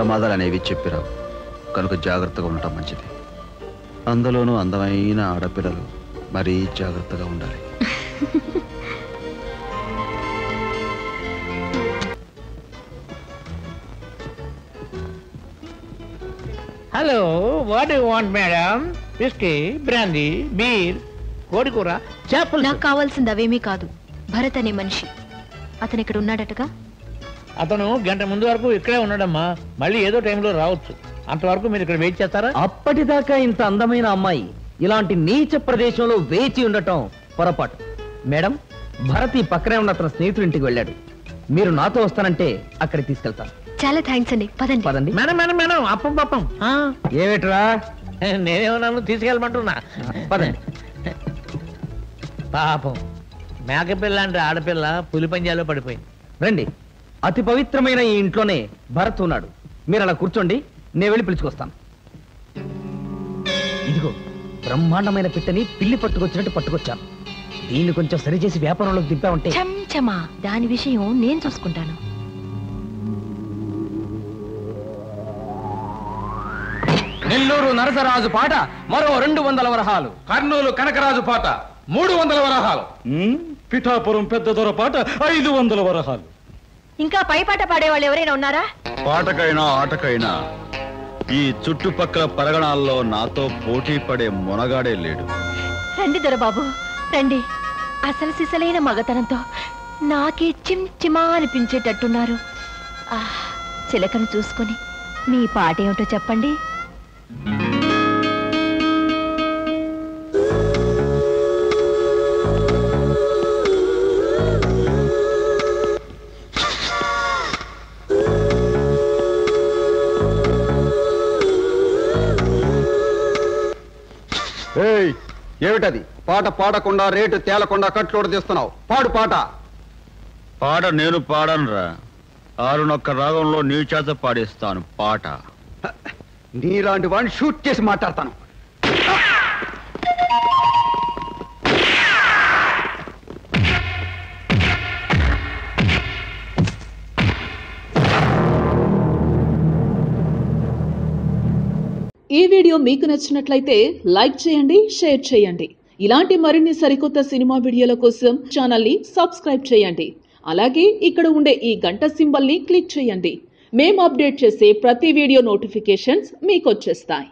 ప్రమాదాలు అనేవి చెప్పిరావు. కనుక జాగ్రత్తగా ఉండటం మంచిది. అందులోనూ అందమైన ఆడపిల్లలు మరీ జాగ్రత్తగా ఉండాలి. Hello, what you want madam? Whisky, brandy, beer, కోడికూర, చేపలు? నాకు కావాల్సింది అవేమీ కాదు. భరత్ అనే మనిషి, అతను ఇక్కడ ఉన్నాడటగా? అతను గంట ముందు వరకు ఇక్కడే ఉన్నాడమ్మా. మళ్ళీ ఏదో టైంలో రావచ్చు. అంతవరకు మీరు ఇక్కడ వెయిట్ చేస్తారా? అప్పటిదాకా ఇంత అందమైన అమ్మాయి ఇలాంటి నీచ ప్రదేశంలో వేచి ఉండటం పొరపాటు. మేడం, భరత్ ఈ పక్కనే ఉన్న అతని స్నేహితుడింటికి వెళ్ళాడు. మీరు నాతో వస్తానంటే అక్కడికి తీసుకెళ్తాను. చాలా థ్యాంక్స్ అండి. పదండి పదండి. మేడం మేడం మేడం, అప్పం పప్పం. ఏమిట్రా? నేనేమన్నాను, తీసుకెళ్ళమంటున్నా. పదండి. పాపం మేకపిల్ల అంటే ఆడపిల్ల పులి పంజాలో పడిపోయింది. రండి. అతి పవిత్రమైన ఈ ఇంట్లోనే భరత్ ఉన్నాడు. మీరు అలా కూర్చోండి, నేను వెళ్ళి పిలుచుకొస్తాను. ఇదిగో బ్రహ్మాండమైన పిట్టని పిల్లి పట్టుకొచ్చినట్టు పట్టుకొచ్చాను. దీన్ని కొంచెం సరిచేసి వ్యాపారంలోకి దింపామంటే. చంచమా, దాని విషయం నేను చూసుకుంటాను. నెల్లూరు నరసరాజు పాట మరో 200 వరహాలు. కర్నూలు కనకరాజు పాట 300 వరహాలు. పిఠాపురం పెద్ద దొర పాట 500 వరహాలు. ఇంకా పై పాట పాడేవాళ్ళు ఎవరైనా ఉన్నారా? పాటకైనా ఆటకైనా ఈ చుట్టుపక్కల పరగణాల్లో నాతో పోటీ పడే మునగాడే లేడు. రండి దొరబాబు, రండి. అసలు సిసలైన మగతనంతో నాకే చిమ్చిమా అనిపించేటట్టున్నారు. చిలకను చూసుకొని మీ పాట ఏమిటో చెప్పండి. ఏమిటది? పాట పాడకుండా రేటు తేలకుండా కట్లోడు తీస్తున్నావు. పాడు పాట. పాట నేను పాడనురా. 6 రాగంలో నీ చేత పాడిస్తాను పాట. నీలాంటి వాడిని షూట్ చేసి మాట్లాడతాను. ఈ వీడియో మీకు నచ్చినట్లయితే లైక్ చేయండి, షేర్ చేయండి. ఇలాంటి మరిన్ని సరికొత్త సినిమా వీడియోల కోసం ఛానల్ని సబ్స్క్రైబ్ చేయండి. అలాగే ఇక్కడ ఉండే ఈ గంట సింబల్ని క్లిక్ చేయండి. మేము అప్డేట్ చేసే ప్రతి వీడియో నోటిఫికేషన్స్ మీకు వచ్చేస్తాయి.